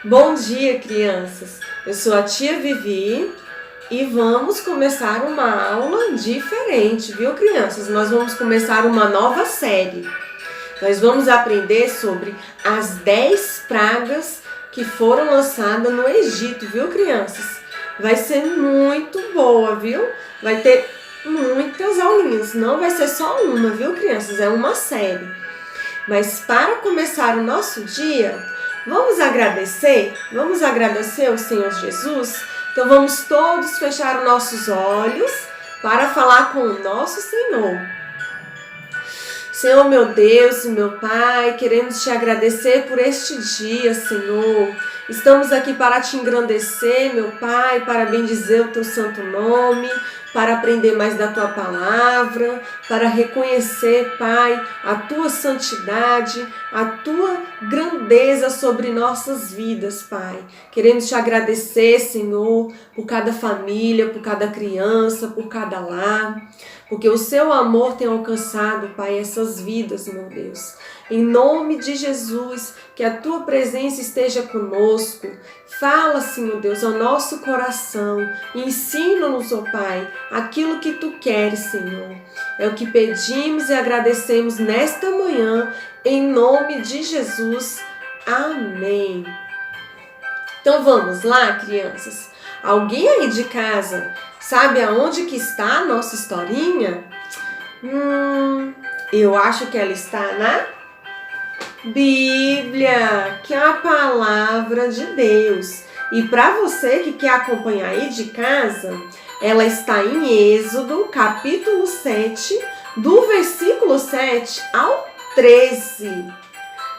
Bom dia, crianças! Eu sou a tia Vivi e vamos começar uma aula diferente, viu, crianças? Nós vamos começar uma nova série. Nós vamos aprender sobre as 10 pragas que foram lançadas no Egito, viu, crianças? Vai ser muito boa, viu? Vai ter muitas aulinhas, não vai ser só uma, viu, crianças? É uma série. Mas para começar o nosso dia, vamos agradecer ao Senhor Jesus? Então vamos todos fechar os nossos olhos para falar com o nosso Senhor. Senhor, meu Deus e meu Pai, queremos te agradecer por este dia, Senhor. Estamos aqui para te engrandecer, meu Pai, para bendizer o teu santo nome, para aprender mais da tua palavra, para reconhecer, Pai, a tua santidade, a tua grandeza sobre nossas vidas, Pai. Queremos te agradecer, Senhor, por cada família, por cada criança, por cada lar, porque o seu amor tem alcançado, Pai, essas vidas, meu Deus. Em nome de Jesus, que a tua presença esteja conosco. Fala, Senhor Deus, ao nosso coração. Ensina-nos, ó Pai, aquilo que tu queres, Senhor. É o que pedimos e agradecemos nesta manhã, em nome de Jesus. Amém. Então vamos lá, crianças. Alguém aí de casa sabe aonde que está a nossa historinha? Eu acho que ela está na Bíblia, que é a palavra de Deus. E para você que quer acompanhar aí de casa, ela está em Êxodo, capítulo 7, do versículo 7 ao 13.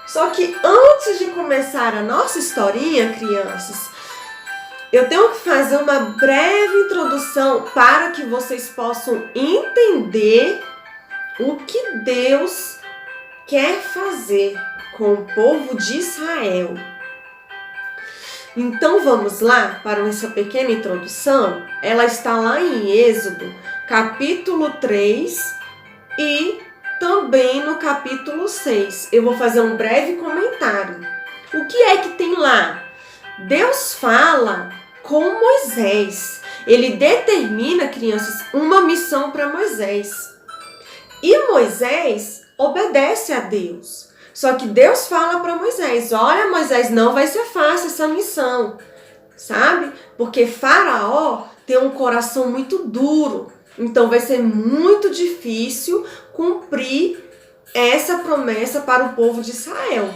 Só que antes de começar a nossa historinha, crianças, eu tenho que fazer uma breve introdução para que vocês possam entender o que Deus quer fazer com o povo de Israel. Então vamos lá para essa pequena introdução. Ela está lá em Êxodo, capítulo 3 e também no capítulo 6. Eu vou fazer um breve comentário. O que é que tem lá? Deus fala com Moisés. Ele determina, crianças, uma missão para Moisés. E Moisés obedece a Deus. Só que Deus fala para Moisés: olha, Moisés, não vai ser fácil essa missão, sabe? Porque Faraó tem um coração muito duro. Então vai ser muito difícil cumprir essa promessa para o povo de Israel.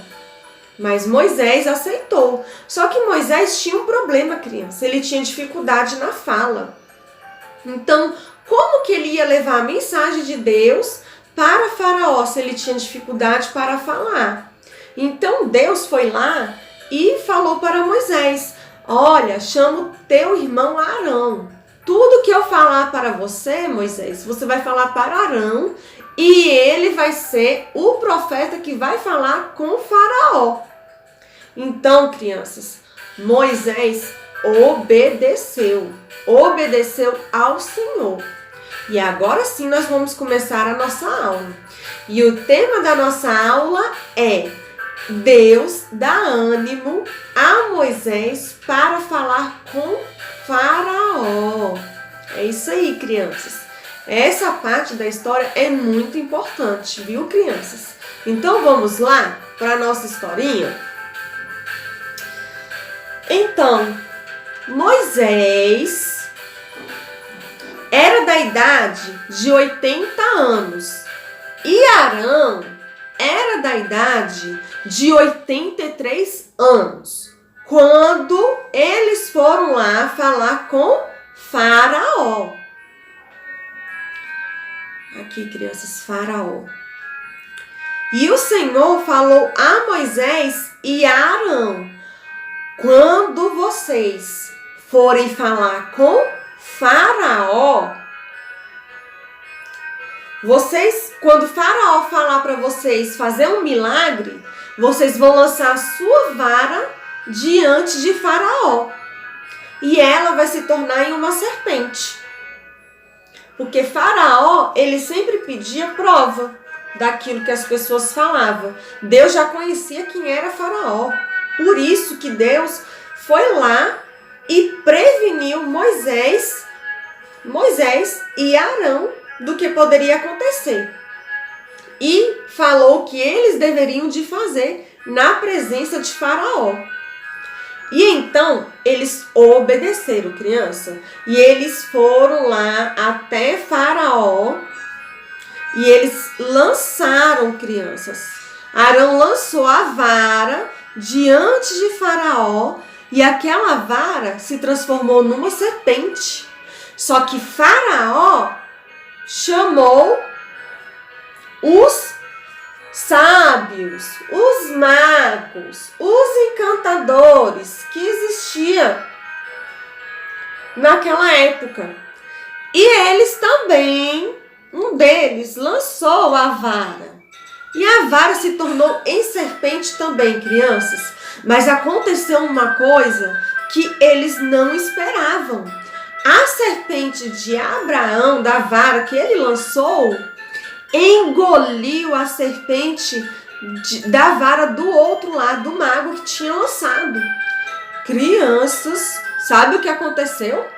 Mas Moisés aceitou. Só que Moisés tinha um problema, criança. Ele tinha dificuldade na fala. Então, como que ele ia levar a mensagem de Deus para Faraó se ele tinha dificuldade para falar? Então Deus foi lá e falou para Moisés: olha, chama o teu irmão Arão. Tudo que eu falar para você, Moisés, você vai falar para Arão e ele vai ser o profeta que vai falar com Faraó. Então, crianças, Moisés obedeceu ao Senhor. E agora sim nós vamos começar a nossa aula. E o tema da nossa aula é: Deus dá ânimo a Moisés para falar com Faraó. É isso aí, crianças. Essa parte da história é muito importante, viu, crianças? Então vamos lá para a nossa historinha? Então, Moisés era da idade de 80 anos e Arão era da idade de 83 anos, quando eles foram lá falar com Faraó. Aqui, crianças, Faraó. E o Senhor falou a Moisés e a Arão: quando vocês forem falar com Faraó, quando Faraó falar para vocês fazer um milagre, vocês vão lançar a sua vara diante de Faraó. E ela vai se tornar em uma serpente. Porque Faraó, ele sempre pedia prova daquilo que as pessoas falavam. Deus já conhecia quem era Faraó. Por isso que Deus foi lá e preveniu Moisés e Arão do que poderia acontecer. E falou que eles deveriam de fazer na presença de Faraó. E então, eles obedeceram, criança. E eles foram lá até Faraó. E eles lançaram, crianças. Arão lançou a vara diante de Faraó. E aquela vara se transformou numa serpente. Só que Faraó chamou os sábios, os magos, os encantadores que existiam naquela época. E eles também, um deles lançou a vara. E a vara se tornou em serpente também, crianças. Mas aconteceu uma coisa que eles não esperavam. A serpente de Abraão, da vara que ele lançou, engoliu a serpente da vara do outro lado, do mago que tinha lançado. Crianças, sabe o que aconteceu?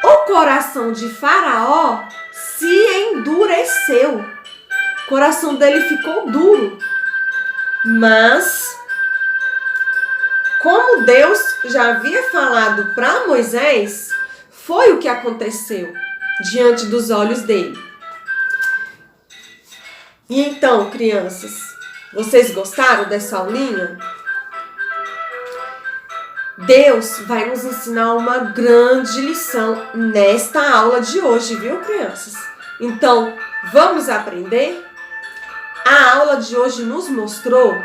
O coração de Faraó se endureceu. O coração dele ficou duro. Mas, como Deus já havia falado para Moisés, foi o que aconteceu diante dos olhos dele. E então, crianças, vocês gostaram dessa aulinha? Deus vai nos ensinar uma grande lição nesta aula de hoje, viu, crianças? Então, vamos aprender? A aula de hoje nos mostrou,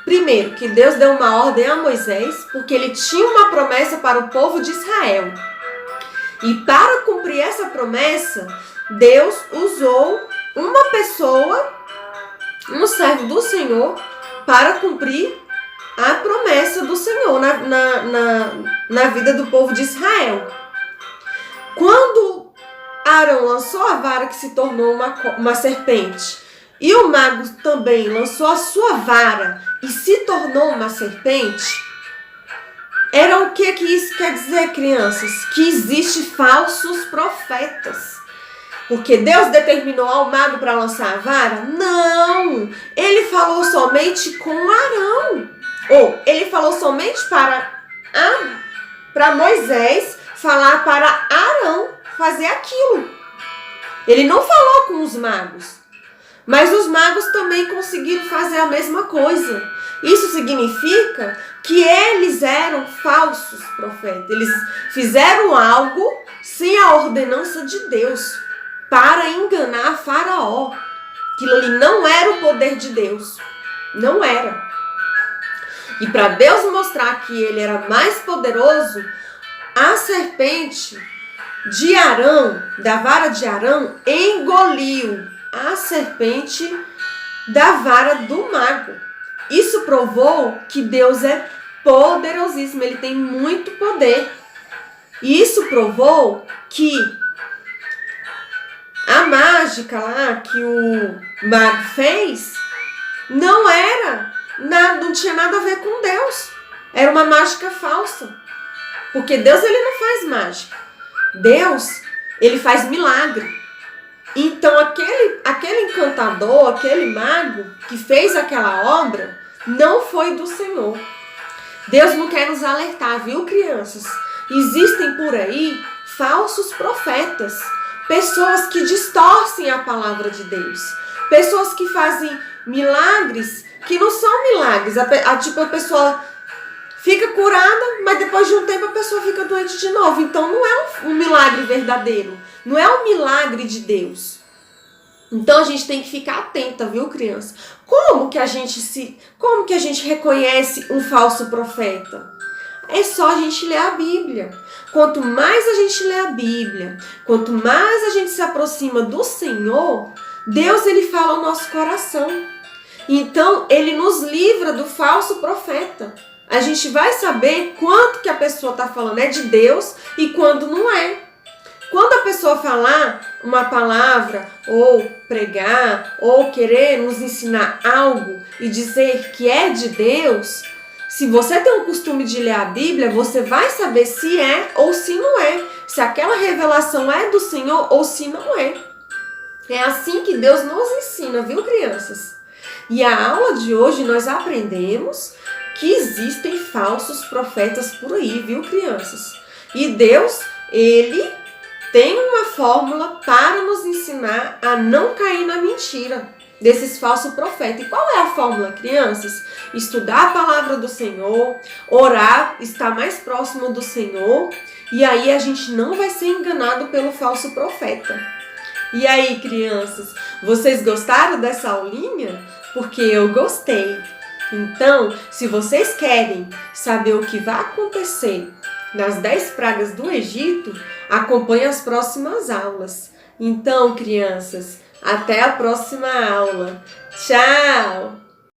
primeiro, que Deus deu uma ordem a Moisés, porque ele tinha uma promessa para o povo de Israel. E para cumprir essa promessa, Deus usou uma pessoa, um servo do Senhor, para cumprir a promessa do Senhor na vida do povo de Israel. Quando Arão lançou a vara que se tornou uma serpente, e o mago também lançou a sua vara e se tornou uma serpente, era o que isso quer dizer, crianças? Que existem falsos profetas. Porque Deus determinou ao mago para lançar a vara? Não! Ele falou somente com Arão. Ou ele falou somente para Moisés falar para Arão fazer aquilo. Ele não falou com os magos. Mas os magos também conseguiram fazer a mesma coisa. Isso significa que eles eram falsos profetas. Eles fizeram algo sem a ordenança de Deus para enganar Faraó. Aquilo ali não era o poder de Deus. Não era. E para Deus mostrar que ele era mais poderoso, a serpente de Arão, da vara de Arão, engoliu a serpente da vara do mago. Isso provou que Deus é poderosíssimo, ele tem muito poder. E isso provou que a mágica lá que o mago fez não tinha nada a ver com Deus. Era uma mágica falsa. Porque Deus, ele não faz mágica. Deus, ele faz milagre. Então, aquele encantador, aquele mago que fez aquela obra, não foi do Senhor. Deus não quer nos alertar, viu, crianças? Existem por aí falsos profetas, pessoas que distorcem a palavra de Deus, pessoas que fazem milagres que não são milagres. A pessoa fica curada, mas depois de um tempo a pessoa fica doente de novo. Então não é um milagre verdadeiro, não é um milagre de Deus. Então a gente tem que ficar atenta, viu, criança? Como que a gente reconhece um falso profeta? É só a gente ler a Bíblia. Quanto mais a gente lê a Bíblia, quanto mais a gente se aproxima do Senhor, Deus, ele fala ao nosso coração. Então, ele nos livra do falso profeta. A gente vai saber quanto que a pessoa está falando é de Deus e quando não é. Quando a pessoa falar uma palavra, ou pregar, ou querer nos ensinar algo e dizer que é de Deus, Se você tem o costume de ler a Bíblia, você vai saber se é ou se não é. Se aquela revelação é do Senhor ou se não é. É assim que Deus nos ensina, viu, crianças? E a aula de hoje nós aprendemos que existem falsos profetas por aí, viu, crianças? E Deus, Ele tem uma fórmula para nos ensinar a não cair na mentira desses falsos profetas. E qual é a fórmula, crianças? Estudar a palavra do Senhor, orar, estar mais próximo do Senhor, e aí a gente não vai ser enganado pelo falso profeta. E aí, crianças, vocês gostaram dessa aulinha? Porque eu gostei. Então, se vocês querem saber o que vai acontecer nas 10 pragas do Egito, acompanhe as próximas aulas. Então, crianças, até a próxima aula. Tchau!